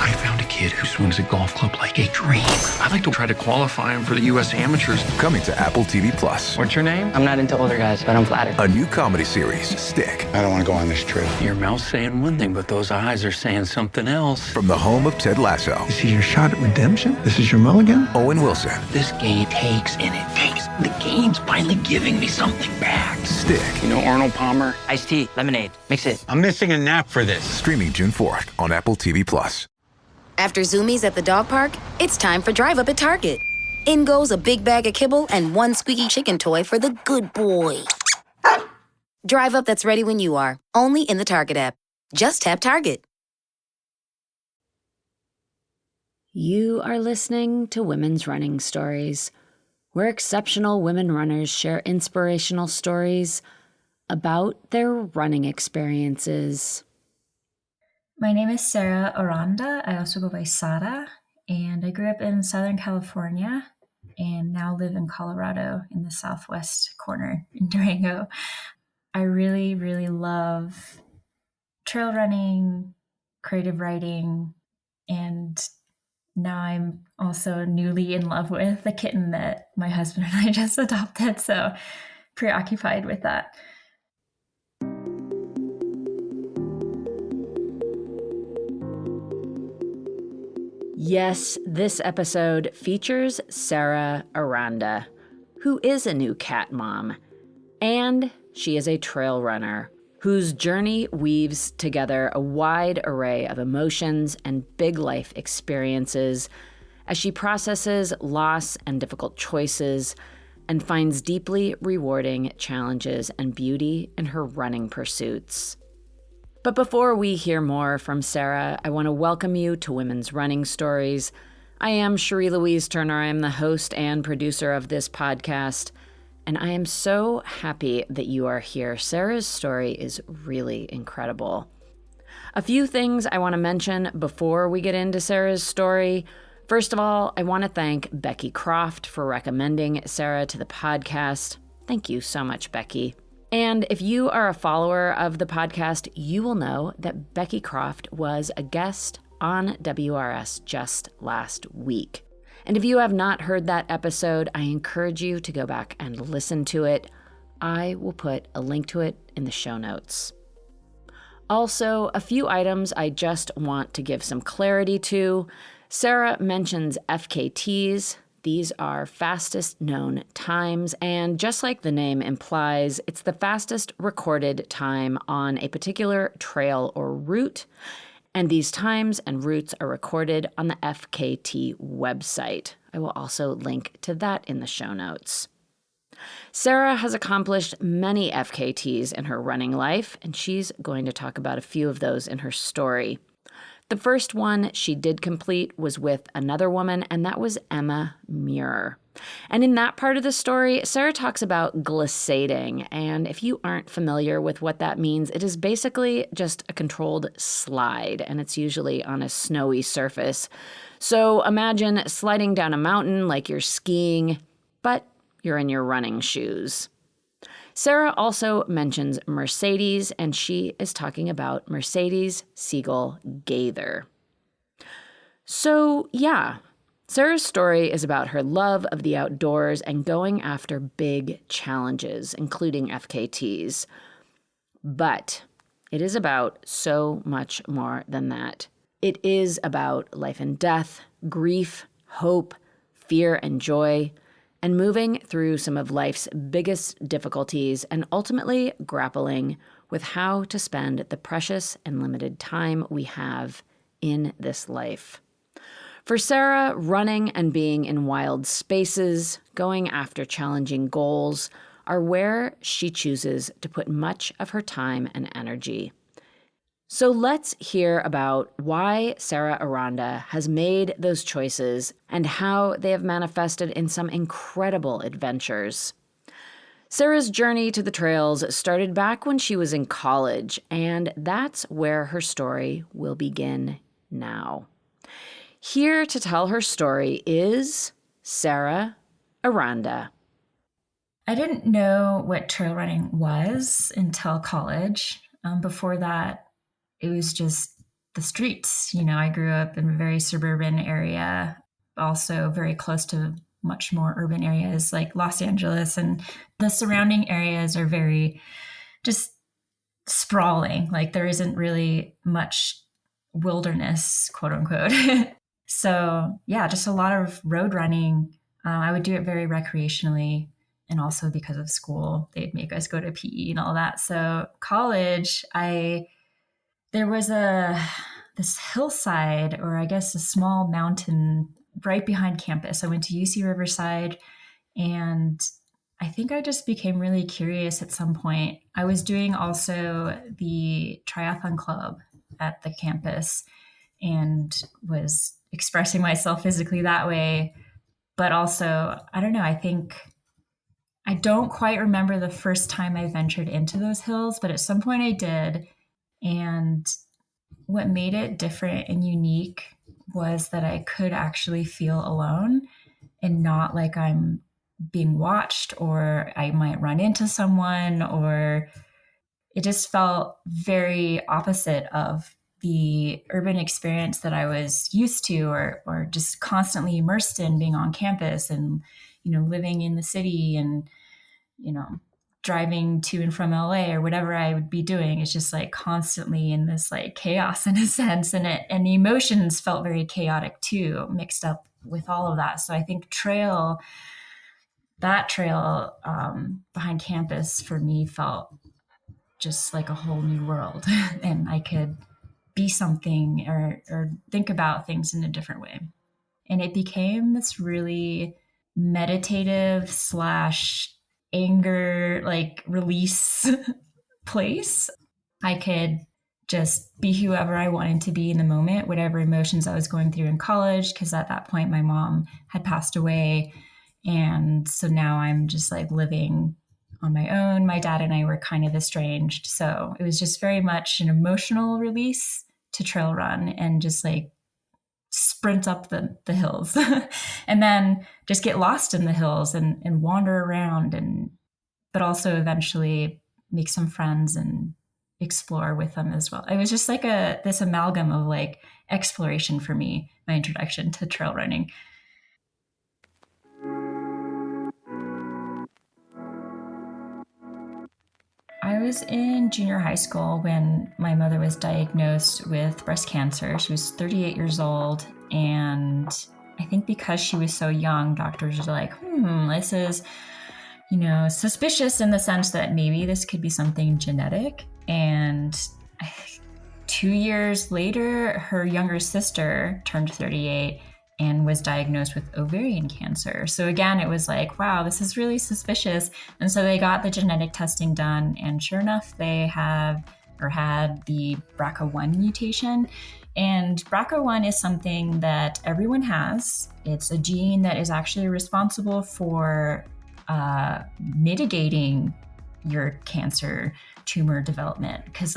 I found a kid who swings a golf club like a dream. I'd like to try to qualify him for the U.S. Amateurs. Coming to Apple TV Plus. What's your name? I'm not into older guys, but I'm flattered. A new comedy series, Stick. I don't want to go on this trip. Your mouth's saying one thing, but those eyes are saying something else. From the home of Ted Lasso. This is your shot at redemption? This is your mulligan? Owen Wilson. This game takes and it takes. The game's finally giving me something back. Stick. You know Arnold Palmer? Iced tea, lemonade, mix it. I'm missing a nap for this. Streaming June 4th on Apple TV Plus. After Zoomies at the dog park, it's time for Drive Up at Target. In goes a big bag of kibble and one squeaky chicken toy for the good boy. Drive Up that's ready when you are, only in the Target app. Just tap Target. You are listening to Women's Running Stories, where exceptional women runners share inspirational stories about their running experiences. My name is Sara Aranda. I also go by Sara, and I grew up in Southern California and now live in Colorado in the southwest corner in Durango. I really, really love trail running, creative writing, and now I'm also newly in love with the kitten that my husband and I just adopted, so preoccupied with that. Yes, this episode features Sara Aranda, who is a new cat mom, and she is a trail runner whose journey weaves together a wide array of emotions and big life experiences as she processes loss and difficult choices and finds deeply rewarding challenges and beauty in her running pursuits. But before we hear more from Sara, I want to welcome you to Women's Running Stories. I am Cherie Louise Turner. I am the host and producer of this podcast, and I am so happy that you are here. Sara's story is really incredible. A few things I want to mention before we get into Sara's story. First of all, I want to thank Becky Croft for recommending Sara to the podcast. Thank you so much, Becky. And if you are a follower of the podcast, you will know that Becky Croft was a guest on WRS just last week. And if you have not heard that episode, I encourage you to go back and listen to it. I will put a link to it in the show notes. Also, a few items I just want to give some clarity to. Sara mentions FKTs. These are fastest known times, and just like the name implies, it's the fastest recorded time on a particular trail or route, and these times and routes are recorded on the FKT website. I will also link to that in the show notes. Sara has accomplished many FKTs in her running life, and she's going to talk about a few of those in her story. The first one she did complete was with another woman, and that was Emma Muir. And in that part of the story, Sara talks about glissading, and if you aren't familiar with what that means, it is basically just a controlled slide, and it's usually on a snowy surface. So imagine sliding down a mountain like you're skiing, but you're in your running shoes. Sara also mentions Mercedes, and she is talking about Mercedes Siegel Gaither. So, yeah, Sara's story is about her love of the outdoors and going after big challenges, including FKTs. But it is about so much more than that. It is about life and death, grief, hope, fear and joy, and moving through some of life's biggest difficulties and ultimately grappling with how to spend the precious and limited time we have in this life. For Sara, running and being in wild spaces, going after challenging goals, are where she chooses to put much of her time and energy. So let's hear about why Sara Aranda has made those choices and how they have manifested in some incredible adventures. Sara's journey to the trails started back when she was in college, and that's where her story will begin now. Here to tell her story is Sara Aranda. I didn't know what trail running was until college. Before that, it was just the streets. I grew up in a very suburban area, also very close to much more urban areas like Los Angeles, and the surrounding areas are very just sprawling. Like there isn't really much wilderness, quote unquote. So yeah, just a lot of road running. I would do it very recreationally, and also because of school, they'd make us go to PE and all that. So college, there was this hillside, or I guess a small mountain right behind campus. I went to UC Riverside, and I think I just became really curious at some point. I was doing also the triathlon club at the campus and was expressing myself physically that way. But also, I don't know, I don't quite remember the first time I ventured into those hills, but at some point I did. And what made it different and unique was that I could actually feel alone and not like I'm being watched or I might run into someone, or it just felt very opposite of the urban experience that I was used to, or just constantly immersed in being on campus and, living in the city and, driving to and from LA or whatever I would be doing. It's just like constantly in this like chaos in a sense. And the emotions felt very chaotic too, mixed up with all of that. So I think that trail behind campus for me felt just like a whole new world. And I could be something or think about things in a different way. And it became this really meditative / anger, like release place. I could just be whoever I wanted to be in the moment, whatever emotions I was going through in college, because at that point my mom had passed away. And so now I'm just like living on my own. My dad and I were kind of estranged. So it was just very much an emotional release to trail run and just like sprint up the hills and then just get lost in the hills and wander around, but also eventually make some friends and explore with them as well. It was just like this amalgam of like exploration for me, my introduction to trail running. I was in junior high school when my mother was diagnosed with breast cancer. She was 38 years old. And I think because she was so young, doctors were like, this is, suspicious in the sense that maybe this could be something genetic. And 2 years later, her younger sister turned 38 and was diagnosed with ovarian cancer. So again, it was like, wow, this is really suspicious. And so they got the genetic testing done, and sure enough, they had the BRCA1 mutation. And BRCA1 is something that everyone has. It's a gene that is actually responsible for mitigating your cancer tumor development, because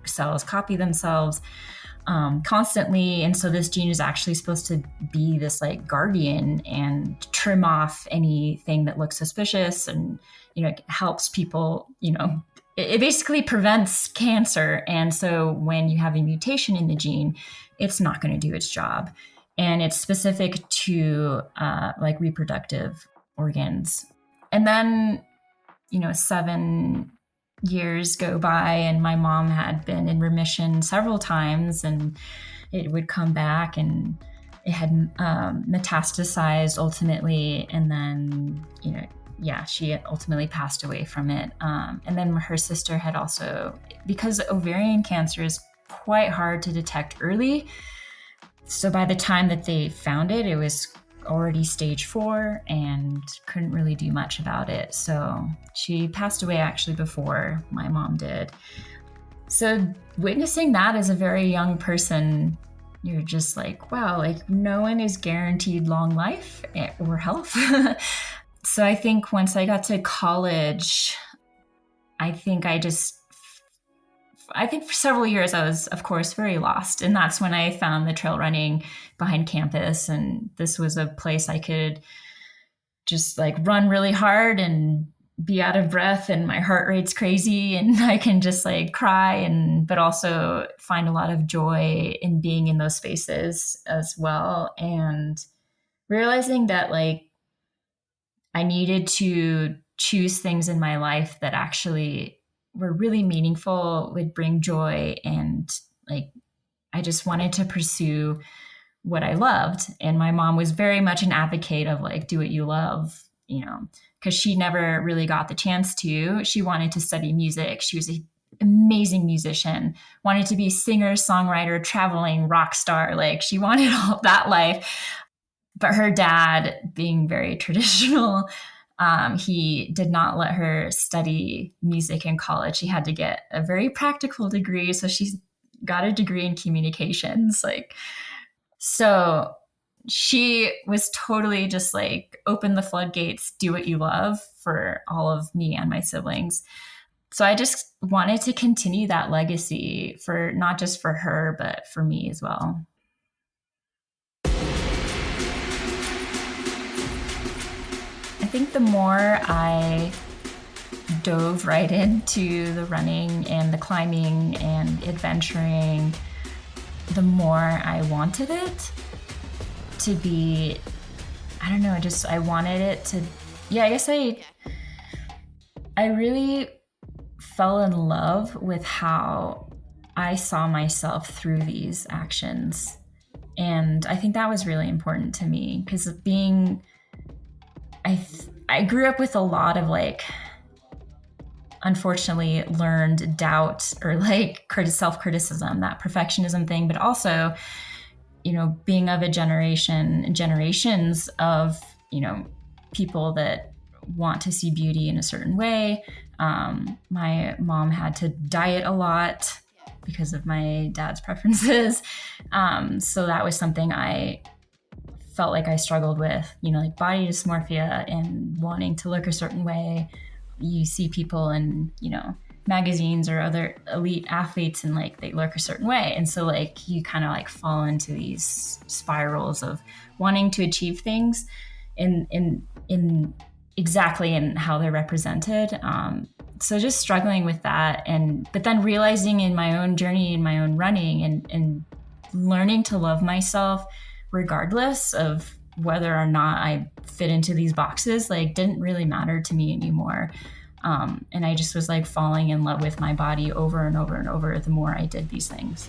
cells copy themselves constantly. And so this gene is actually supposed to be this like guardian and trim off anything that looks suspicious, and it helps people, it basically prevents cancer. And so when you have a mutation in the gene, it's not going to do its job. And it's specific to like reproductive organs. And then 7 years go by, and my mom had been in remission several times, and it would come back, and it had metastasized ultimately. And then, she ultimately passed away from it. And then her sister had also, because ovarian cancer is quite hard to detect early. So by the time that they found it, it was already stage 4 and couldn't really do much about it. So she passed away actually before my mom did. So witnessing that as a very young person, you're just like, wow, like no one is guaranteed long life or health. So I think once I got to college, I think for several years I was, of course, very lost. And that's when I found the trail running behind campus. And this was a place I could just like run really hard and be out of breath and my heart rate's crazy and I can just like cry but also find a lot of joy in being in those spaces as well. And realizing that like I needed to choose things in my life that actually were really meaningful, would bring joy. And like, I just wanted to pursue what I loved. And my mom was very much an advocate of like, do what you love, because she never really got the chance to. She wanted to study music. She was an amazing musician, wanted to be a singer, songwriter, traveling rock star. Like she wanted all that life. But her dad, being very traditional, he did not let her study music in college. She had to get a very practical degree. So she got a degree in communications. So she was totally just like, open the floodgates, do what you love for all of me and my siblings. So I just wanted to continue that legacy for not just for her, but for me as well. I think the more I dove right into the running and the climbing and adventuring, the more I wanted it to be, I don't know, just I wanted it to, I guess I really fell in love with how I saw myself through these actions. And I think that was really important to me because I grew up with a lot of like, unfortunately learned doubt or like self-criticism, that perfectionism thing, but also, being of generations of, people that want to see beauty in a certain way. My mom had to diet a lot because of my dad's preferences. So that was something I felt like I struggled with, like body dysmorphia and wanting to look a certain way. You see people in, magazines or other elite athletes and like they look a certain way. And so like you kind of like fall into these spirals of wanting to achieve things in exactly in how they're represented. So just struggling with that. But then realizing in my own journey, in my own running and learning to love myself regardless of whether or not I fit into these boxes, like didn't really matter to me anymore. And I just was like falling in love with my body over and over and over the more I did these things.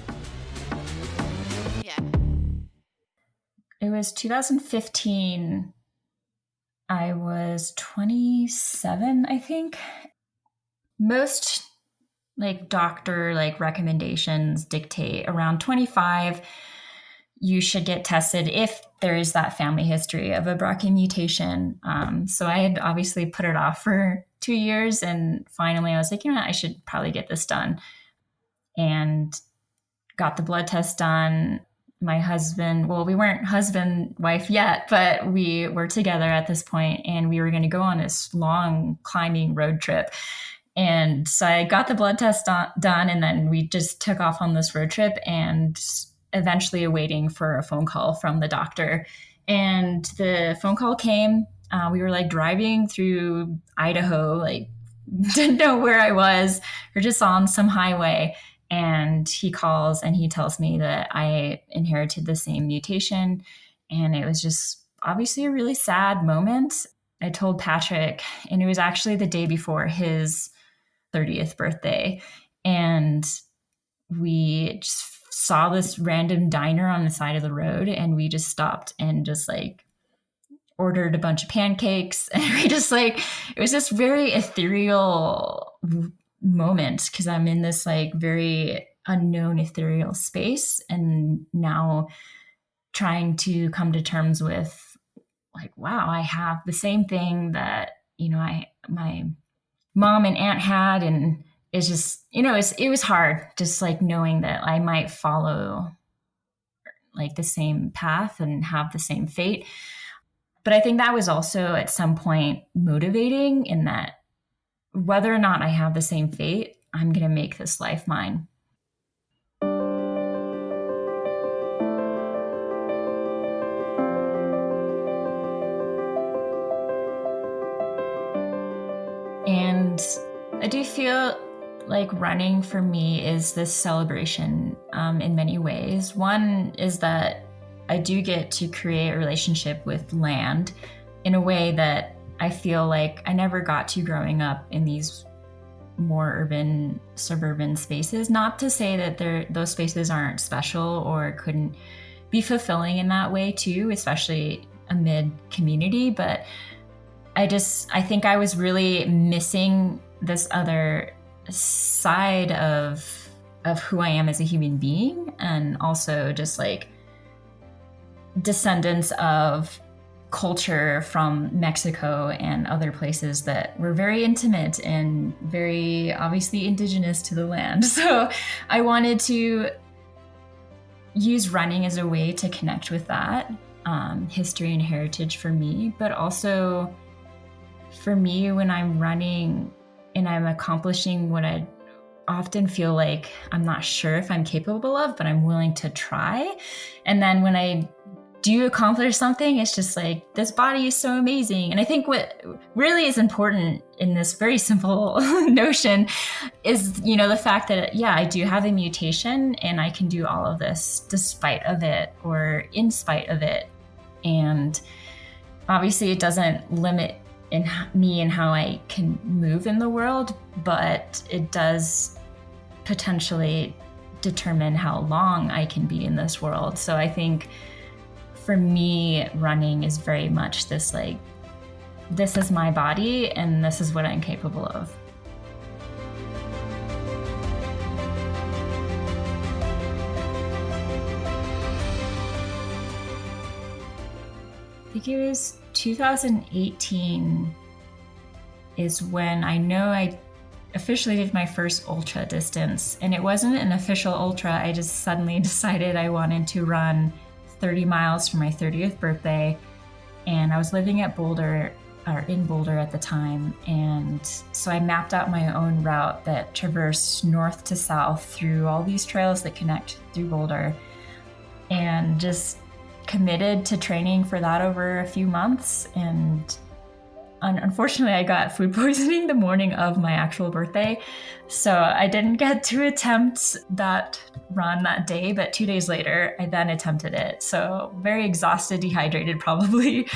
Yeah. It was 2015. I was 27, I think. Most like doctor like recommendations dictate around 25, you should get tested if there is that family history of a BRCA mutation. So I had obviously put it off for 2 years. And finally I was like, I should probably get this done. And got the blood test done. My husband, well, we weren't husband, wife yet, but we were together at this point and we were going to go on this long climbing road trip. And so I got the blood test done and then we just took off on this road trip and eventually waiting for a phone call from the doctor. And the phone call came. We were like driving through Idaho, like didn't know where I was. We're just on some highway. And he calls and he tells me that I inherited the same mutation. And it was just obviously a really sad moment. I told Patrick, and it was actually the day before his 30th birthday. And we just saw this random diner on the side of the road and we just stopped and just like ordered a bunch of pancakes. And we just like, it was this very ethereal moment because I'm in this like very unknown ethereal space and now trying to come to terms with like, wow, I have the same thing that, my mom and aunt had. And it's just, it was hard just like knowing that I might follow like the same path and have the same fate. But I think that was also at some point motivating in that whether or not I have the same fate, I'm going to make this life mine. I do feel like running for me is this celebration in many ways. One is that I do get to create a relationship with land in a way that I feel like I never got to growing up in these more urban, suburban spaces. Not to say that those spaces aren't special or couldn't be fulfilling in that way too, especially amid community, but I think I was really missing this other side of who I am as a human being, and also just like descendants of culture from Mexico and other places that were very intimate and very obviously indigenous to the land. So I wanted to use running as a way to connect with that history and heritage for me, but also for me when I'm running and I'm accomplishing what I often feel like I'm not sure if I'm capable of, but I'm willing to try. And then when I do accomplish something, it's just like, this body is so amazing. And I think what really is important in this very simple notion is, the fact that, yeah, I do have a mutation and I can do all of this despite of it or in spite of it. And obviously it doesn't limit me and how I can move in the world, but it does potentially determine how long I can be in this world. So I think for me, running is very much this like, this is my body and this is what I'm capable of. I think it was 2018 is when I know I officially did my first ultra distance. And it wasn't an official ultra. I just suddenly decided I wanted to run 30 miles for my 30th birthday. And I was living at in Boulder at the time. And so I mapped out my own route that traversed north to south through all these trails that connect through Boulder, and just committed to training for that over a few months. And unfortunately, I got food poisoning the morning of my actual birthday. So I didn't get to attempt that run that day, but 2 days later, I then attempted it. So very exhausted, dehydrated, probably.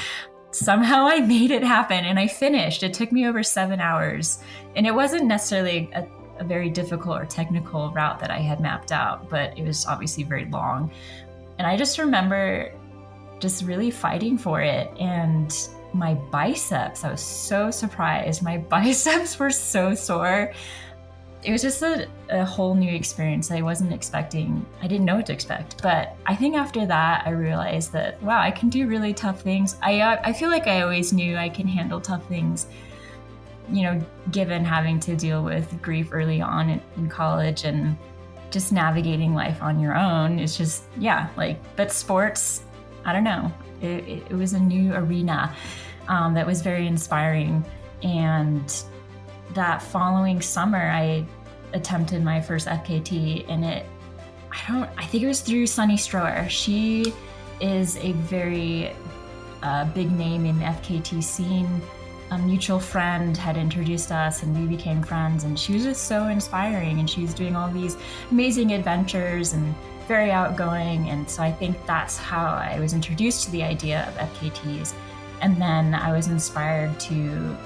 Somehow I made it happen and I finished. It took me over 7 hours. And it wasn't necessarily a very difficult or technical route that I had mapped out, but it was obviously very long. And I just remember just really fighting for it. And my biceps, I was so surprised. My biceps were so sore. It was just a whole new experience I wasn't expecting. I didn't know what to expect. But I think after that, I realized that, wow, I can do really tough things. I feel like I always knew I can handle tough things, given having to deal with grief early on in college and just navigating life on your own. It's just, but sports, I don't know. It was a new arena that was very inspiring. And that following summer, I attempted my first FKT, and I think it was through Sunny Stroer. She is a very big name in the FKT scene. A mutual friend had introduced us and we became friends, and she was just so inspiring, and she was doing all these amazing adventures and very outgoing. And so I think that's how I was introduced to the idea of FKTs. And then I was inspired to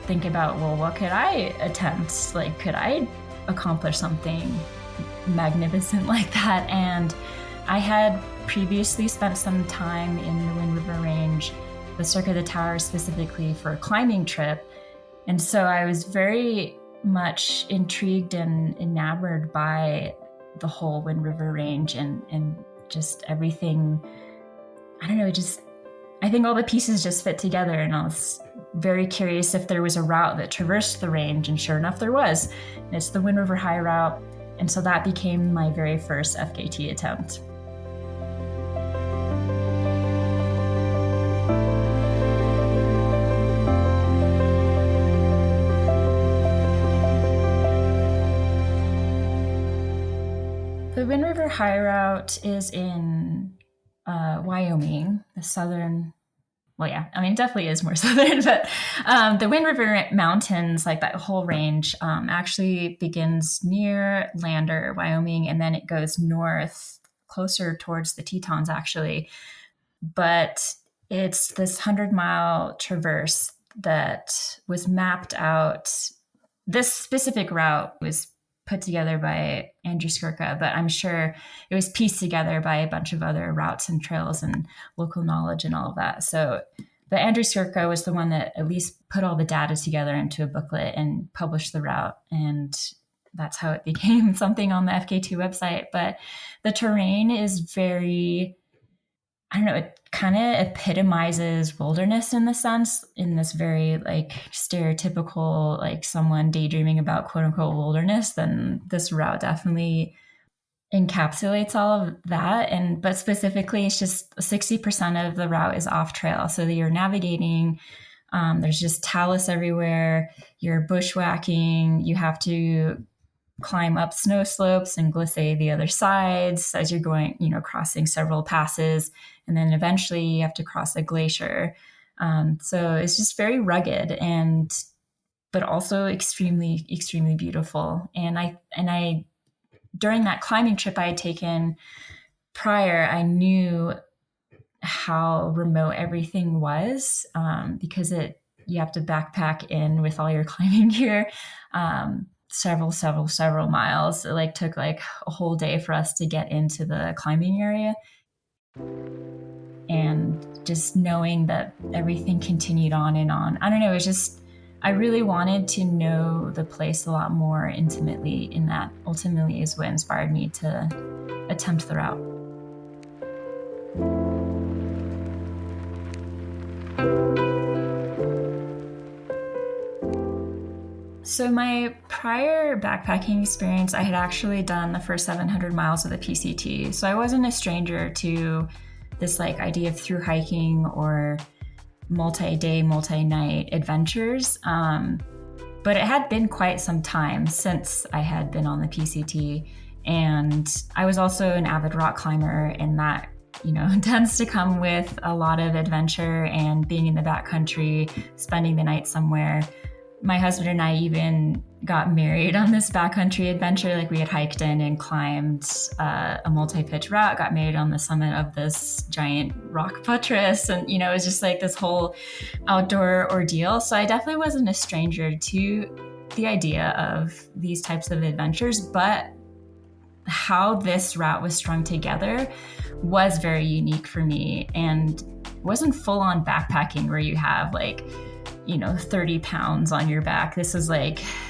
think about, well, what could I attempt? Like, could I accomplish something magnificent like that? And I had previously spent some time in the Wind River Range, the Cirque of the Towers specifically, for a climbing trip. And so I was very much intrigued and enamored by the whole Wind River Range and just everything. I don't know, I think all the pieces just fit together, and I was very curious if there was a route that traversed the range, and sure enough there was. And it's the Wind River High route, and so that became my very first FKT attempt. The Wind River High route is in Wyoming, the southern well, yeah, I mean, it definitely is more southern, but the Wind River Mountains, like that whole range, actually begins near Lander, Wyoming, and then it goes north, closer towards the Tetons, actually. But it's this 100-mile traverse that was mapped out. This specific route was put together by Andrew Skirka, but I'm sure it was pieced together by a bunch of other routes and trails and local knowledge and all of that. So, but Andrew Skirka was the one that at least put all the data together into a booklet and published the route. And that's how it became something on the FKT website. But the terrain is very, I don't know, it kind of epitomizes wilderness in the sense, in this very like stereotypical, like someone daydreaming about quote unquote wilderness. Then this route definitely encapsulates all of that. But specifically, it's just 60% of the route is off trail. So that you're navigating, there's just talus everywhere. You're bushwhacking. You have to climb up snow slopes and glissade the other sides as you're going, crossing several passes. And then eventually you have to cross a glacier. So it's just very rugged but also extremely, extremely beautiful. And I, during that climbing trip I had taken prior, I knew how remote everything was, because you have to backpack in with all your climbing gear, several miles. It took a whole day for us to get into the climbing area. And just knowing that everything continued on and on. I don't know, I really wanted to know the place a lot more intimately, and that ultimately is what inspired me to attempt the route. So my prior backpacking experience, I had actually done the first 700 miles of the PCT. So I wasn't a stranger to this idea of through hiking or multi-day, multi-night adventures. But it had been quite some time since I had been on the PCT. And I was also an avid rock climber, and that, tends to come with a lot of adventure and being in the backcountry, spending the night somewhere. My husband and I even got married on this backcountry adventure. We had hiked in and climbed a multi-pitch route, got married on the summit of this giant rock buttress. And, it was just this whole outdoor ordeal. So I definitely wasn't a stranger to the idea of these types of adventures, but how this route was strung together was very unique for me. And it wasn't full on backpacking where you have 30 pounds on your back. This is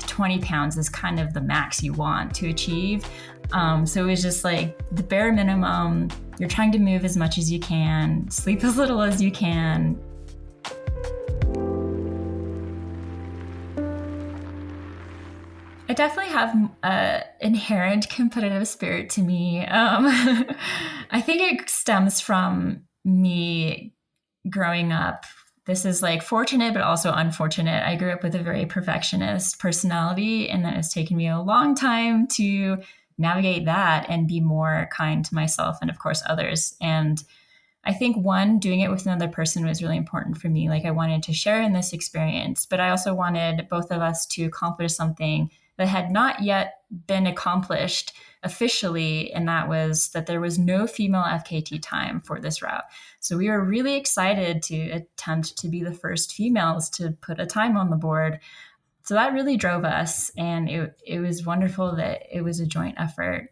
20 pounds is kind of the max you want to achieve. So it was just the bare minimum. You're trying to move as much as you can, sleep as little as you can. I definitely have an inherent competitive spirit to me. I think it stems from me growing up. This is fortunate, but also unfortunate. I grew up with a very perfectionist personality, and then it's taken me a long time to navigate that and be more kind to myself and, of course, others. And I think doing it with another person was really important for me. I wanted to share in this experience, but I also wanted both of us to accomplish something that had not yet been accomplished officially, and that was that there was no female FKT time for this route. So we were really excited to attempt to be the first females to put a time on the board. So that really drove us, and it was wonderful that it was a joint effort.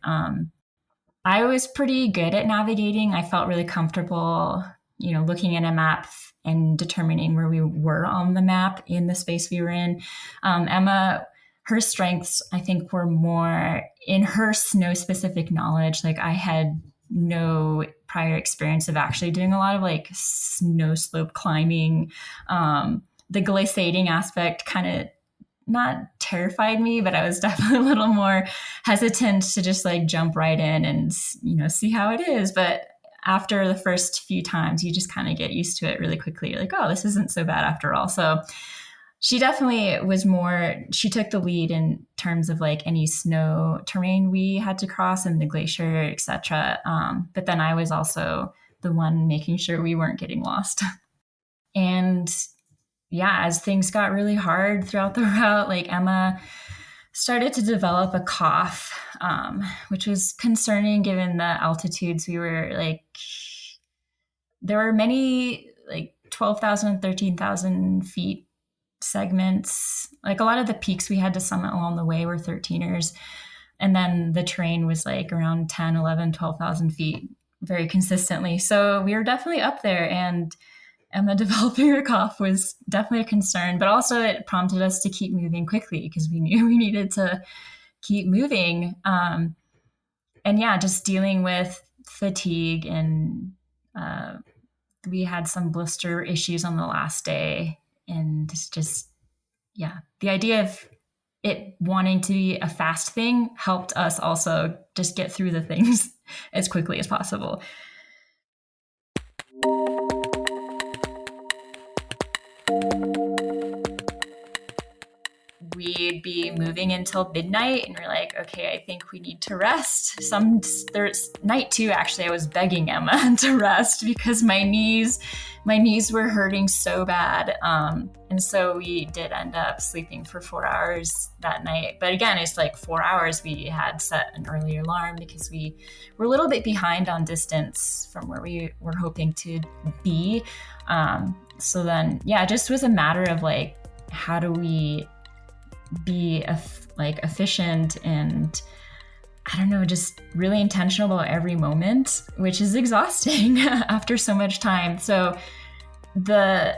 I was pretty good at navigating. I felt really comfortable, looking at a map and determining where we were on the map in the space we were in. Emma, her strengths, I think, were more in her snow-specific knowledge. I had no prior experience of actually doing a lot of snow slope climbing. The glissading aspect kind of not terrified me, but I was definitely a little more hesitant to just jump right in and, see how it is. But after the first few times, you just kind of get used to it really quickly. You're oh, this isn't so bad after all. So she definitely was she took the lead in terms of any snow terrain we had to cross and the glacier, etc. But then I was also the one making sure we weren't getting lost. And yeah, as things got really hard throughout the route, like Emma started to develop a cough, which was concerning given the altitudes we were like, there were many like 12,000, 13,000 feet segments. Like a lot of the peaks we had to summit along the way were 13ers. And then the terrain was like around 10, 11, 12,000 feet very consistently. So we were definitely up there, and Emma developing her cough was definitely a concern, but also it prompted us to keep moving quickly because we knew we needed to keep moving. And yeah, just dealing with fatigue, and we had some blister issues on the last day, and just, yeah, the idea of it wanting to be a fast thing helped us also just get through the things as quickly as possible. We'd be moving until midnight, and we're like, okay, I think we need to rest. There's night 2, actually, I was begging Emma to rest because my knees were hurting so bad. And so we did end up sleeping for 4 hours that night. But again, it's like 4 hours. We had set an early alarm because we were a little bit behind on distance from where we were hoping to be. So then, yeah, it just was a matter of like, how do we be efficient and, I don't know, just really intentional about every moment, which is exhausting after so much time. So the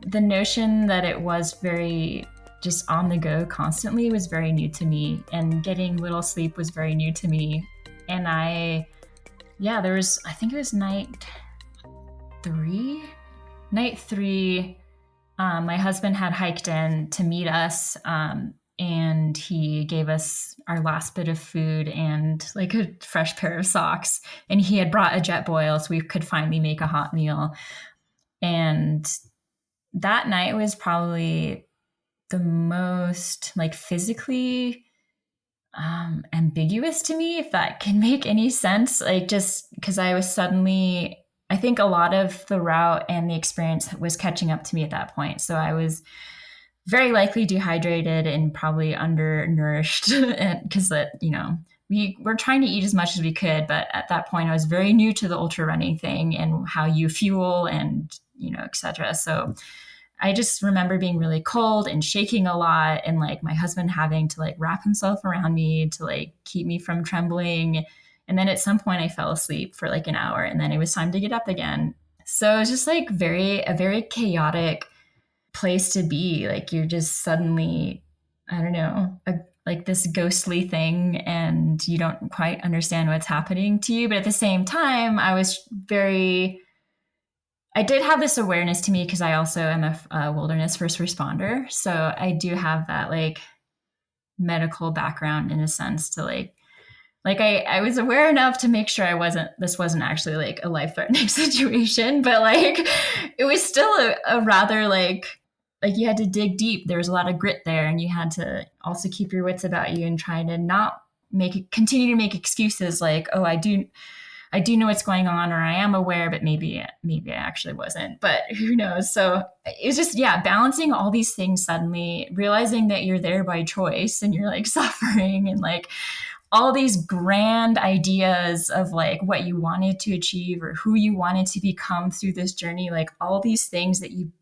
notion that it was very just on the go constantly was very new to me, and getting little sleep was very new to me. And I think it was night 3, my husband had hiked in to meet us, and he gave us our last bit of food and like a fresh pair of socks. And he had brought a jet boil, so we could finally make a hot meal. And that night was probably the most like physically ambiguous to me, if that can make any sense. Like, just because I was suddenly, I think a lot of the route and the experience was catching up to me at that point. So I was very likely dehydrated and probably undernourished, because we were trying to eat as much as we could. But at that point, I was very new to the ultra running thing and how you fuel and, et cetera. So I just remember being really cold and shaking a lot, and like my husband having to like wrap himself around me to like keep me from trembling. And then at some point I fell asleep for like an hour, and then it was time to get up again. So it was just like a very chaotic place to be. Like, you're just suddenly, I don't know, like this ghostly thing, and you don't quite understand what's happening to you. But at the same time, I did have this awareness to me because I also am a wilderness first responder. So I do have that like medical background in a sense to like I was aware enough to make sure this wasn't actually like a life-threatening situation, but like it was still a rather like you had to dig deep. There was a lot of grit there, and you had to also keep your wits about you and try to not continue to make excuses like, oh, I do know what's going on, or I am aware, but maybe I actually wasn't, but who knows? So it was just, balancing all these things suddenly, realizing that you're there by choice and you're like suffering, and like all these grand ideas of like what you wanted to achieve or who you wanted to become through this journey, like all these things that you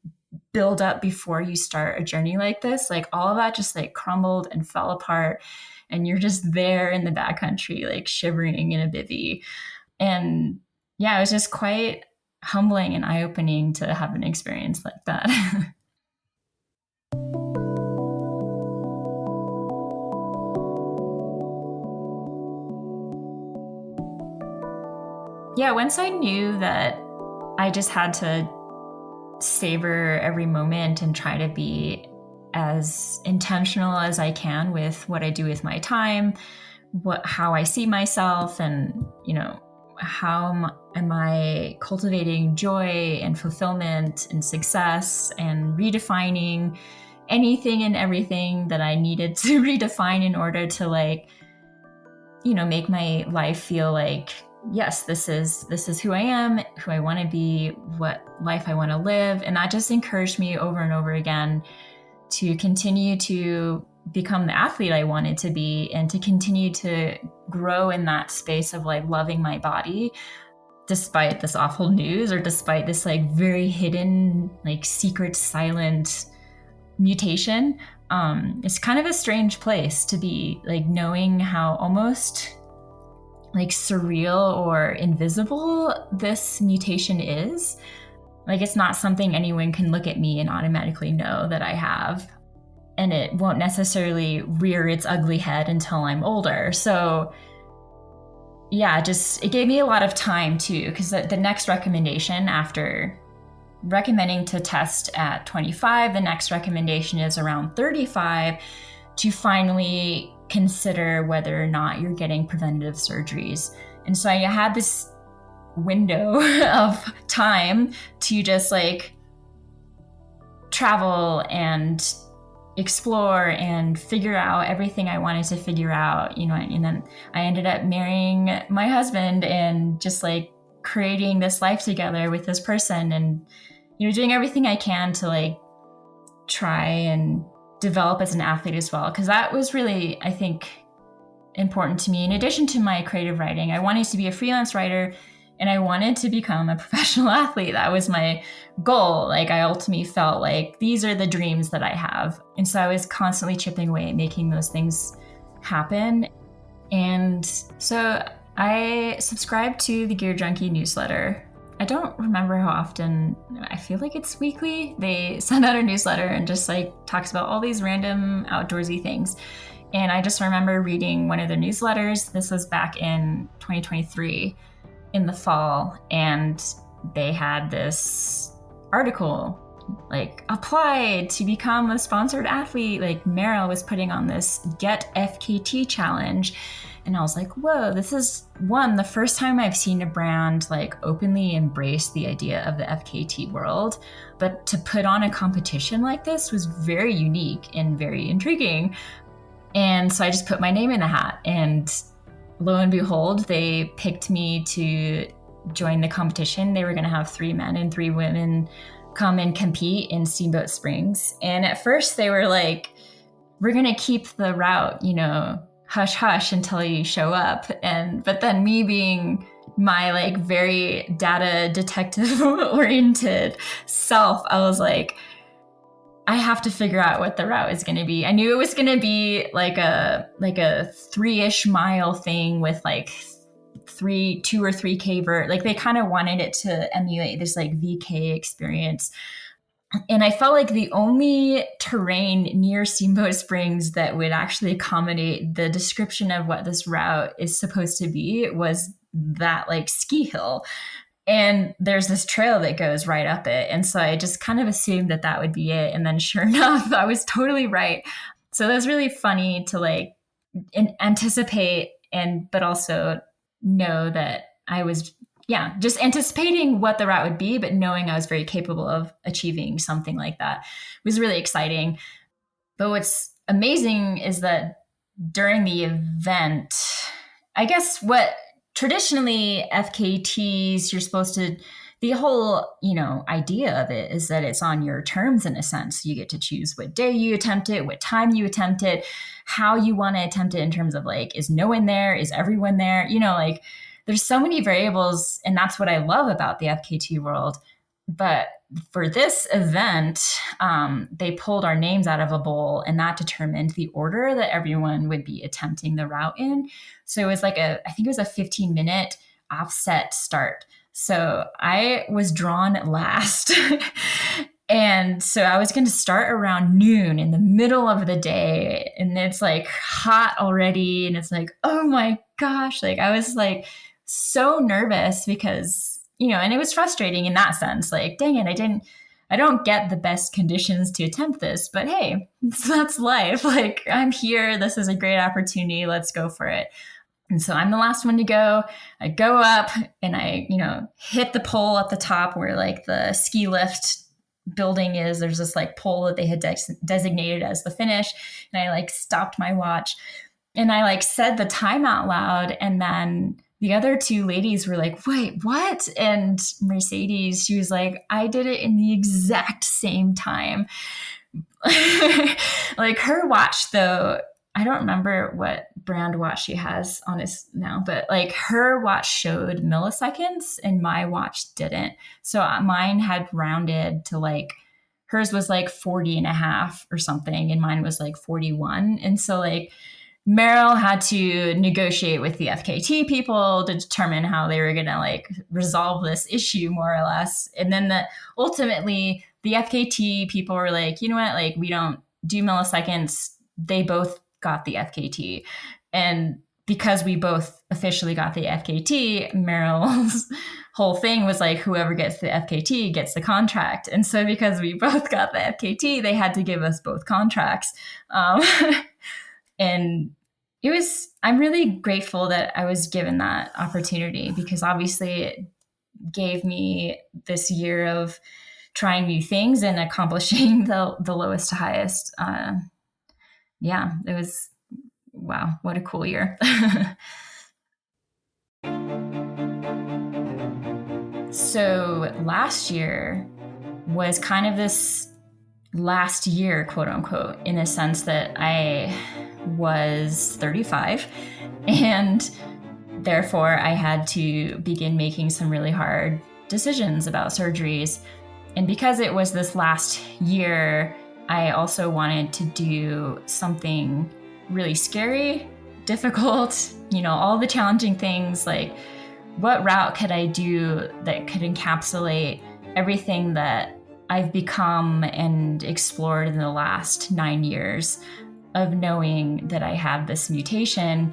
build up before you start a journey like this, like all of that just like crumbled and fell apart, and you're just there in the backcountry, like shivering in a bivvy. And yeah, it was just quite humbling and eye-opening to have an experience like that. Yeah, once I knew that I just had to savor every moment and try to be as intentional as I can with what I do with my time, how I see myself, and, how am I cultivating joy and fulfillment and success, and redefining anything and everything that I needed to redefine in order to like, make my life feel like yes, this is who I am, who I want to be, what life I want to live. And that just encouraged me over and over again to continue to become the athlete I wanted to be and to continue to grow in that space of like loving my body despite this awful news or despite this like very hidden, like secret, silent mutation. It's kind of a strange place to be, like knowing how almost like surreal or invisible this mutation is. Like it's not something anyone can look at me and automatically know that I have. And it won't necessarily rear its ugly head until I'm older. So yeah, it gave me a lot of time too, because the next recommendation after recommending to test at 25, the next recommendation is around 35 to finally consider whether or not you're getting preventative surgeries. And so I had this window of time to just like travel and explore and figure out everything I wanted to figure out, and then I ended up marrying my husband and just like creating this life together with this person and, doing everything I can to like try and develop as an athlete as well. Cause that was really, I think, important to me. In addition to my creative writing, I wanted to be a freelance writer and I wanted to become a professional athlete. That was my goal. Like I ultimately felt like these are the dreams that I have. And so I was constantly chipping away at making those things happen. And so I subscribed to the Gear Junkie newsletter. I don't remember how often. I feel like it's weekly. They send out a newsletter and just like talks about all these random outdoorsy things. And I just remember reading one of their newsletters. This was back in 2023 in the fall. And they had this article like apply to become a sponsored athlete. Like Meryl was putting on this Get FKT challenge. And I was like, whoa, this is the first time I've seen a brand like openly embrace the idea of the FKT world. But to put on a competition like this was very unique and very intriguing. And so I just put my name in the hat. And lo and behold, they picked me to join the competition. They were going to have 3 men and 3 women come and compete in Steamboat Springs. And at first they were like, we're going to keep the route, hush hush until you show up. But then me being my like very data detective oriented self, I was like, I have to figure out what the route is going to be. I knew it was going to be like a 3-ish mile thing with like 2 or 3K vert. Like they kind of wanted it to emulate this like VK experience. And I felt like the only terrain near Steamboat Springs that would actually accommodate the description of what this route is supposed to be was that like ski hill. And there's this trail that goes right up it. And so I just kind of assumed that would be it. And then sure enough, I was totally right. So that was really funny to like anticipate but also know that I was just anticipating what the route would be, but knowing I was very capable of achieving something like that was really exciting. But what's amazing is that during the event, I guess what traditionally FKTs, you're supposed to, the whole, idea of it is that it's on your terms in a sense. You get to choose what day you attempt it, what time you attempt it, how you want to attempt it in terms of like, is no one there? Is everyone there? Like, there's so many variables, and that's what I love about the FKT world. But for this event, they pulled our names out of a bowl, and that determined the order that everyone would be attempting the route in. So it was like I think it was a 15-minute offset start. So I was drawn last. And so I was going to start around noon in the middle of the day, and it's like hot already. And it's like, oh my gosh, like I was like so nervous because, and it was frustrating in that sense. Like, dang it, I don't get the best conditions to attempt this, but hey, that's life. Like I'm here. This is a great opportunity. Let's go for it. And so I'm the last one to go. I go up and I, hit the pole at the top where like the ski lift building is. There's this like pole that they had designated as the finish. And I like stopped my watch and I like said the time out loud. And then the other two ladies were like, wait, what? And Mercedes, she was like, I did it in the exact same time. Like her watch, though, I don't remember what brand watch she has on us now, but like her watch showed milliseconds and my watch didn't. So mine had rounded to like, hers was like 40 and a half or something, and mine was like 41. And so like Meryl had to negotiate with the FKT people to determine how they were going to like resolve this issue more or less. And then ultimately the FKT people were like, you know what, like we don't do milliseconds. They both got the FKT. And because we both officially got the FKT, Meryl's whole thing was like, whoever gets the FKT gets the contract. And so because we both got the FKT, they had to give us both contracts. And I'm really grateful that I was given that opportunity, because obviously it gave me this year of trying new things and accomplishing the lowest to highest. Yeah, it was, wow, what a cool year. So last year was kind of this last year, quote unquote, in the sense that I was 35 and therefore I had to begin making some really hard decisions about surgeries. And because it was this last year, I also wanted to do something really scary, difficult, all the challenging things. Like, what route could I do that could encapsulate everything that I've become and explored in the last 9 years of knowing that I have this mutation.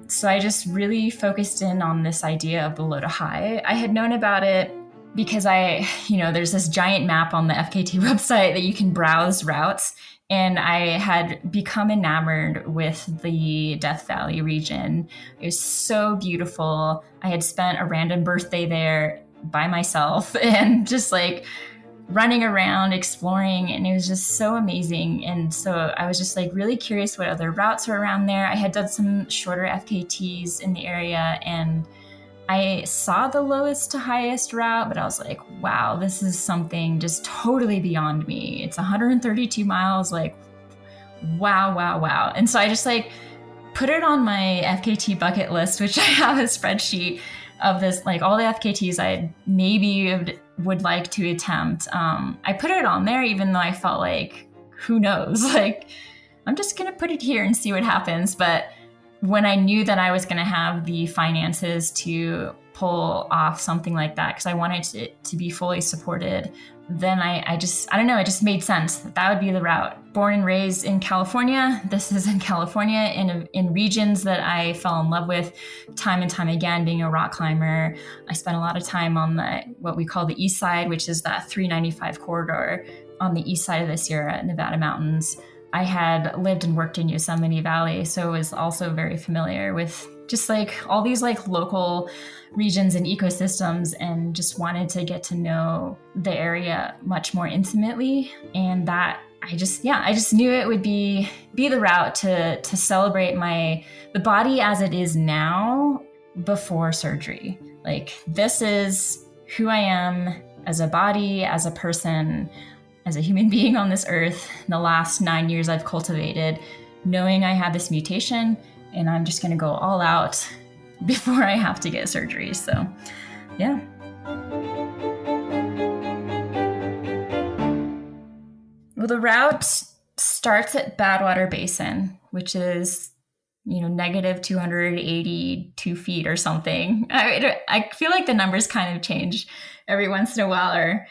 So I just really focused in on this idea of the low to high. I had known about it because there's this giant map on the FKT website that you can browse routes. And I had become enamored with the Death Valley region. It was so beautiful. I had spent a random birthday there by myself and just like running around, exploring, and it was just so amazing. And so I was just like really curious what other routes were around there. I had done some shorter FKTs in the area and I saw the lowest to highest route, but I was like, wow, this is something just totally beyond me. It's 132 miles, like, wow. And so I just like put it on my FKT bucket list, which I have a spreadsheet of this, like all the FKTs I maybe would like to attempt. I put it on there, even though I felt like, who knows? Like, I'm just going to put it here and see what happens. But when I knew that I was going to have the finances to pull off something like that, because I wanted it to be fully supported, then I don't know, it just made sense that would be the route. Born and raised in California, this is in California, in regions that I fell in love with time and time again, being a rock climber. I spent a lot of time on what we call the east side, which is that 395 corridor on the east side of the Sierra Nevada mountains. I had lived and worked in Yosemite Valley, so I was also very familiar with just like all these like local regions and ecosystems, and just wanted to get to know the area much more intimately. And that I just knew it would be the route to celebrate the body as it is now before surgery. Like, this is who I am as a body, as a person, as a human being on this earth. In the last 9 years I've cultivated knowing I have this mutation, and I'm just going to go all out before I have to get surgery. So, yeah. Well, the route starts at Badwater Basin, which is, negative 282 feet or something. I feel like the numbers kind of change every once in a while, or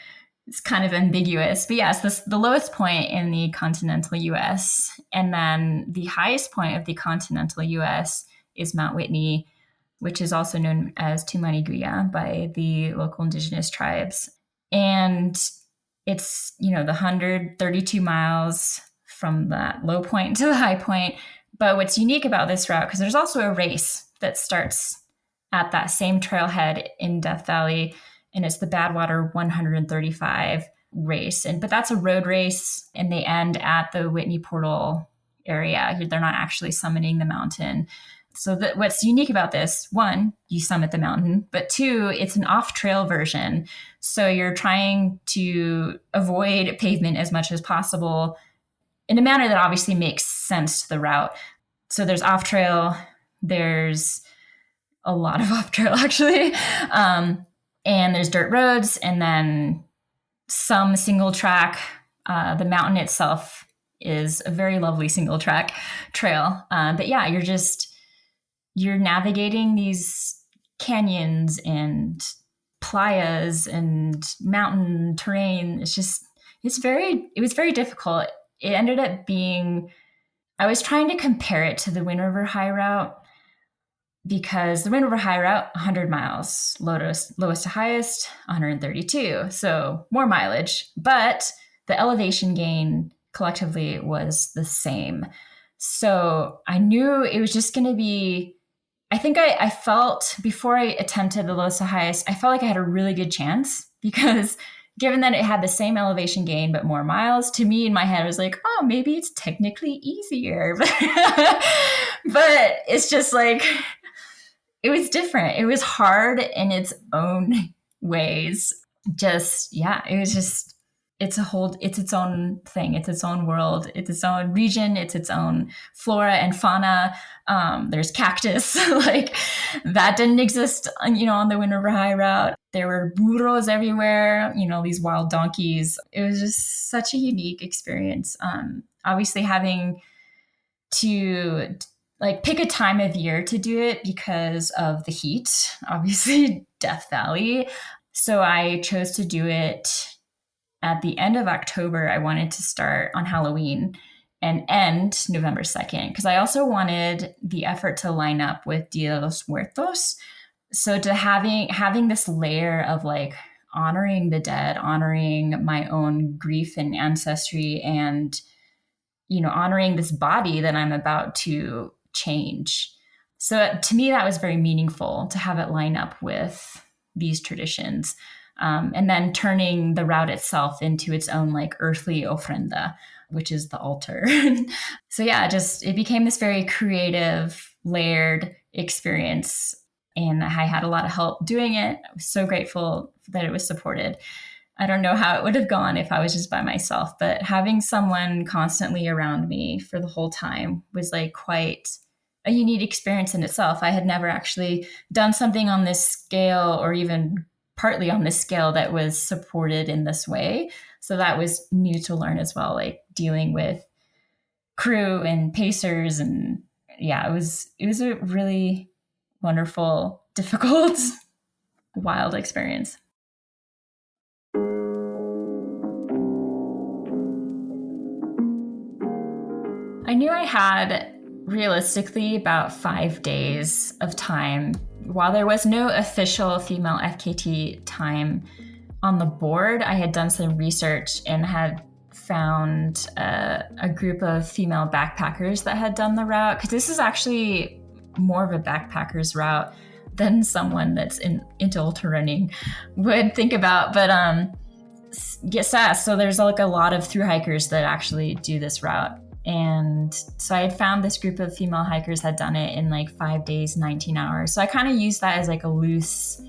it's kind of ambiguous. But yes, the lowest point in the continental U.S. And then the highest point of the continental U.S. is Mount Whitney, which is also known as Tumaniguya by the local indigenous tribes. And it's, the 132 miles from that low point to the high point. But what's unique about this route, because there's also a race that starts at that same trailhead in Death Valley, and it's the Badwater 135 race. But that's a road race, and they end at the Whitney Portal area. They're not actually summiting the mountain. So what's unique about this, one, you summit the mountain, but two, it's an off-trail version. So you're trying to avoid pavement as much as possible in a manner that obviously makes sense to the route. So there's off-trail, there's a lot of off-trail actually, and there's dirt roads, and then some single track. The mountain itself is a very lovely single track trail. But yeah, you're navigating these canyons and playas and mountain terrain. It was very difficult. It ended up being, I was trying to compare it to the Wind River High Route, because the Wind River High Route, 100 miles, lowest to highest, 132. So more mileage, but the elevation gain collectively was the same. So I knew it was just going to be, I think I felt before I attempted the lowest to highest, I felt like I had a really good chance, because given that it had the same elevation gain but more miles, to me in my head I was like, oh, maybe it's technically easier. But it's just like, it was different. It was hard in its own ways. It's its own thing. It's its own world. It's its own region. It's its own flora and fauna. There's cactus, like that didn't exist, on the Wind River High Route. There were burros everywhere, these wild donkeys. It was just such a unique experience. Obviously having to pick a time of year to do it because of the heat, obviously Death Valley. So I chose to do it at the end of October. I wanted to start on Halloween and end November 2nd, because I also wanted the effort to line up with Dia de los Muertos. So to having this layer of honoring the dead, honoring my own grief and ancestry, and, honoring this body that I'm about to change. So to me, that was very meaningful to have it line up with these traditions. And then turning the route itself into its own earthly ofrenda, which is the altar. So yeah, it became this very creative, layered experience. And I had a lot of help doing it. I was so grateful that it was supported. I don't know how it would have gone if I was just by myself, but having someone constantly around me for the whole time was quite a unique experience in itself. I had never actually done something on this scale, or even partly on this scale, that was supported in this way. So that was new to learn as well, dealing with crew and pacers. And yeah, it was a really wonderful, difficult, wild experience. I knew I had realistically about 5 days of time. While there was no official female FKT time on the board, I had done some research and had found a group of female backpackers that had done the route, because this is actually more of a backpacker's route than someone that's into ultra running would think about. But yes, so there's a lot of thru hikers that actually do this route. And so I had found this group of female hikers had done it in 5 days, 19 hours. So I kind of used that as a loose,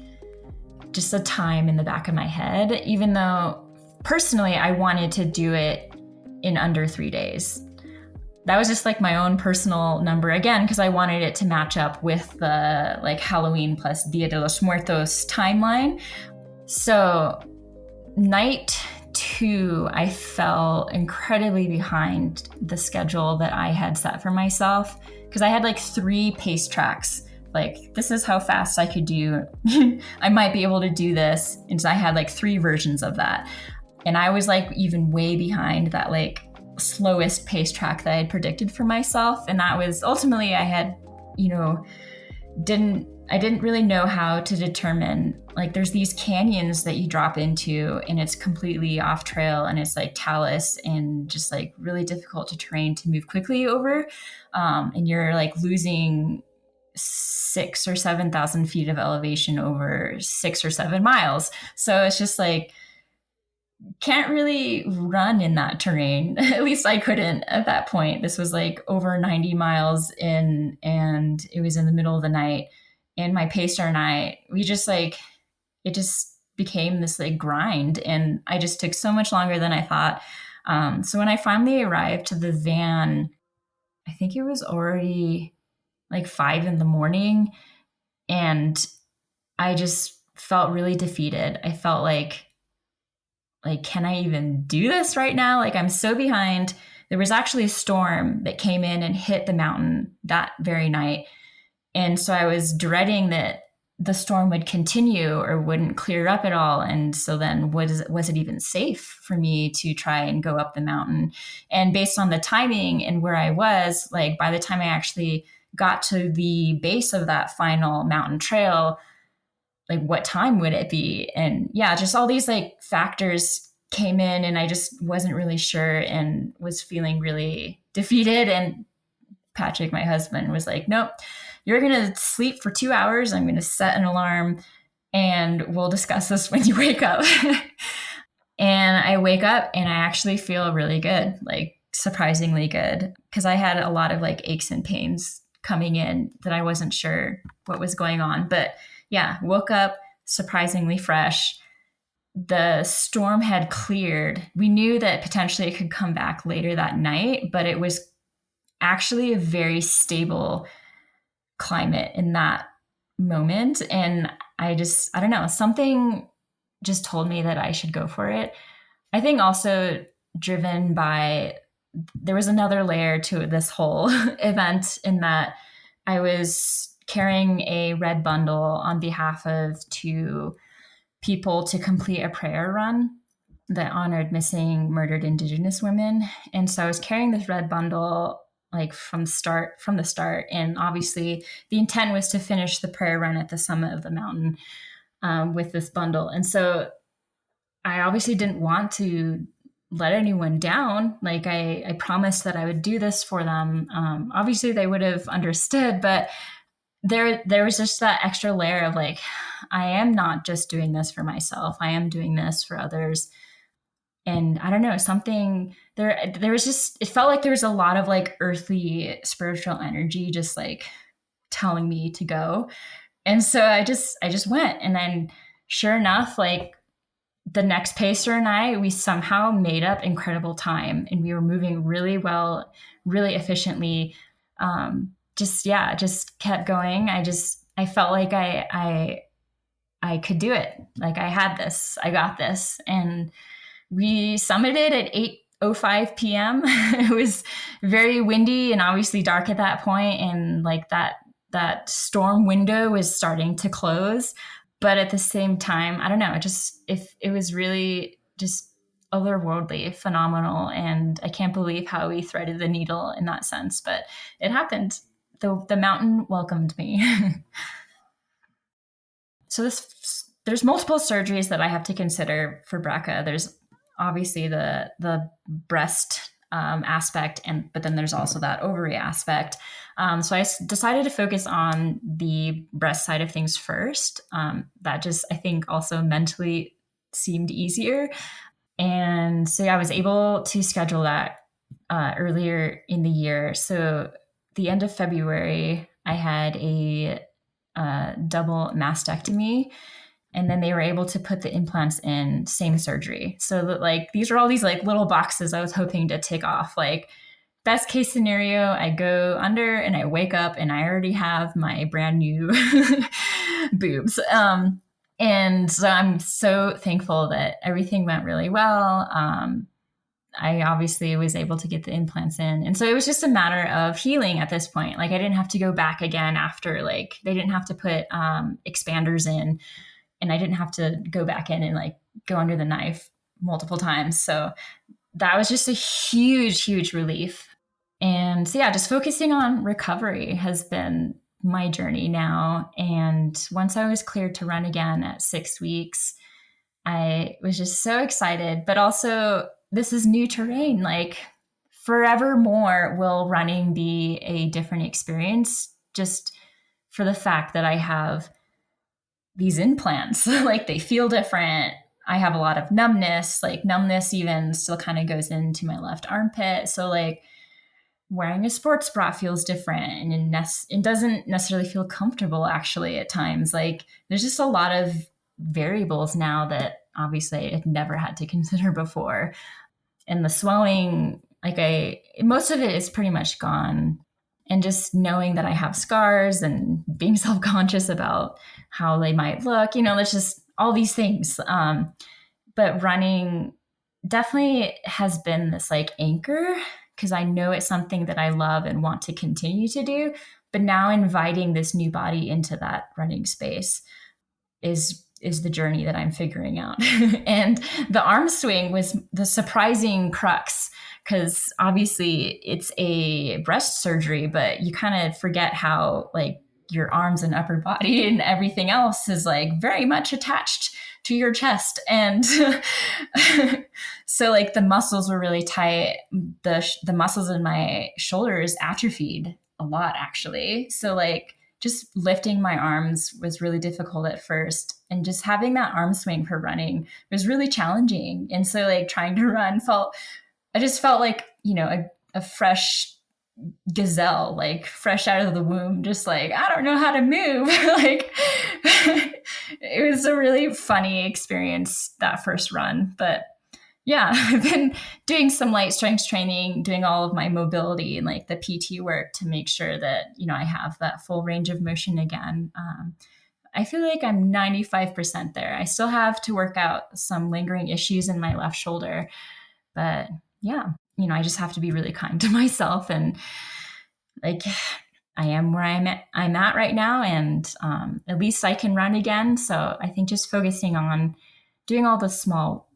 just a time in the back of my head, even though personally I wanted to do it in under 3 days. That was just my own personal number, again, because I wanted it to match up with the Halloween plus Dia de los Muertos timeline. So night 2, I fell incredibly behind the schedule that I had set for myself, because I had 3 pace tracks. This is how fast I could do. I might be able to do this. And so I had 3 versions of that. And I was even way behind that slowest pace track that I had predicted for myself. And that was ultimately, I had, didn't really know how to determine, there's these canyons that you drop into and it's completely off trail, and it's talus and just really difficult to train to move quickly over. And you're losing 6,000 or 7,000 feet of elevation over 6 or 7 miles. So it's just can't really run in that terrain. At least I couldn't at that point. This was like over 90 miles in, and it was in the middle of the night. And my pacer and I, we just like, it just became this like grind. And I just took so much longer than I thought. So when I finally arrived to the van, I think it was already like 5 a.m. And I just felt really defeated. I felt like, can I even do this right now? Like, I'm so behind. There was actually a storm that came in and hit the mountain that very night. And so I was dreading that the storm would continue or wouldn't clear up at all. And so then was it even safe for me to try and go up the mountain? And based on the timing and where I was, like by the time I actually got to the base of that final mountain trail, like what time would it be? And yeah, just all these like factors came in and I just wasn't really sure and was feeling really defeated. And Patrick, my husband, was like, nope, you're going to sleep for 2 hours. I'm going to set an alarm and we'll discuss this when you wake up. And I wake up and I actually feel really good, like surprisingly good, because I had a lot of like aches and pains coming in that I wasn't sure what was going on. But yeah, woke up surprisingly fresh. The storm had cleared. We knew that potentially it could come back later that night, but it was actually a very stable climate in that moment. And I don't know, something just told me that I should go for it. I think also driven by, there was another layer to this whole event in that I was carrying a red bundle on behalf of 2 people to complete a prayer run that honored missing, murdered Indigenous women. And so I was carrying this red bundle like from the start. And obviously the intent was to finish the prayer run at the summit of the mountain with this bundle. And so I obviously didn't want to let anyone down. Like I promised that I would do this for them. Obviously they would have understood, but there was just that extra layer of like, I am not just doing this for myself. I am doing this for others. And I don't know, something there was just, it felt like there was a lot of like earthly spiritual energy, just like telling me to go. And so I just went. And then sure enough, like the next pacer and I, we somehow made up incredible time and we were moving really well, really efficiently. Just kept going. I felt like I could do it. Like I had this, I got this. And we summited at 8:05 p.m. It was very windy and obviously dark at that point. And like that storm window was starting to close. But at the same time, I don't know, it was really just otherworldly, phenomenal. And I can't believe how we threaded the needle in that sense, but it happened. The mountain welcomed me. So there's multiple surgeries that I have to consider for BRCA. There's obviously the breast aspect, but then there's also that ovary aspect. So I decided to focus on the breast side of things first. That just, I think, also mentally seemed easier. And so I was able to schedule that earlier in the year. So the end of February, I had a double mastectomy. And then they were able to put the implants in, same surgery. So that like, these are all these like little boxes I was hoping to tick off. Like best case scenario, I go under and I wake up and I already have my brand new boobs. And so I'm so thankful that everything went really well. I obviously was able to get the implants in. And so it was just a matter of healing at this point. Like I didn't have to go back again after, like, they didn't have to put expanders in. And I didn't have to go back in and like go under the knife multiple times. So that was just a huge, huge relief. And so, yeah, just focusing on recovery has been my journey now. And once I was cleared to run again at 6 weeks, I was just so excited. But also, this is new terrain. Like forevermore will running be a different experience, just for the fact that I have these implants. Like they feel different. I have a lot of numbness, like numbness even still kind of goes into my left armpit. So like wearing a sports bra feels different and it doesn't necessarily feel comfortable actually at times. Like there's just a lot of variables now that obviously I had never had to consider before. And the swelling, most of it is pretty much gone. And just knowing that I have scars and being self-conscious about how they might look, there's just all these things. But running definitely has been this like anchor because I know it's something that I love and want to continue to do. But now inviting this new body into that running space is the journey that I'm figuring out. And the arm swing was the surprising crux because obviously it's a breast surgery, but you kind of forget how like your arms and upper body and everything else is like very much attached to your chest. And so like the muscles were really tight. The muscles in my shoulders atrophied a lot actually. So like just lifting my arms was really difficult at first. And just having that arm swing for running was really challenging. And so like trying to run I just felt like, a fresh gazelle, like fresh out of the womb, just like, I don't know how to move. Like it was a really funny experience that first run. But yeah, I've been doing some light strength training, doing all of my mobility and like the PT work to make sure that, I have that full range of motion again. I feel like I'm 95% there. I still have to work out some lingering issues in my left shoulder, but yeah, I just have to be really kind to myself and like I am where I'm at right now. And at least I can run again. So I think just focusing on doing all the small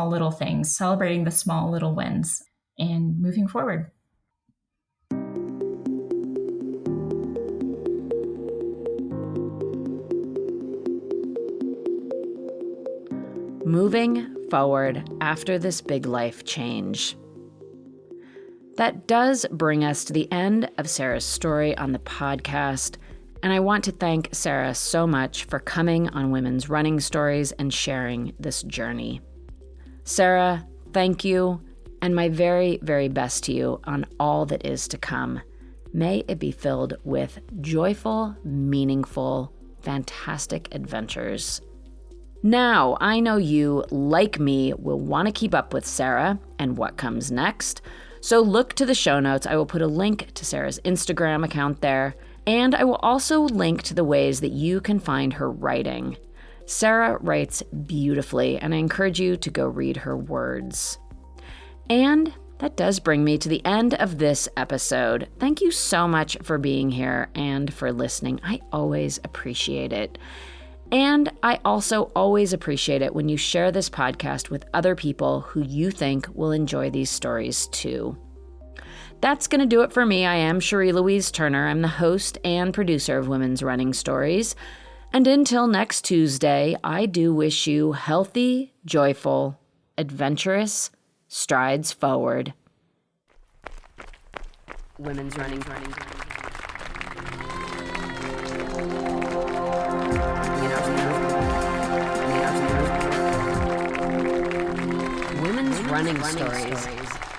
little things, celebrating the small little wins and moving forward. Moving forward after this big life change. That does bring us to the end of Sara's story on the podcast, and I want to thank Sara so much for coming on Women's Running Stories and sharing this journey. Sara, thank you, and my very, very best to you on all that is to come. May it be filled with joyful, meaningful, fantastic adventures. Now, I know you, like me, will want to keep up with Sara and what comes next, so look to the show notes. I will put a link to Sara's Instagram account there, and I will also link to the ways that you can find her writing. Sara writes beautifully, and I encourage you to go read her words. And that does bring me to the end of this episode. Thank you so much for being here and for listening. I always appreciate it. And I also always appreciate it when you share this podcast with other people who you think will enjoy these stories too. That's going to do it for me. I am Cherie Louise Turner. I'm the host and producer of Women's Running Stories. And until next Tuesday, I do wish you healthy, joyful, adventurous strides forward. Women's Running. Women's Running Stories.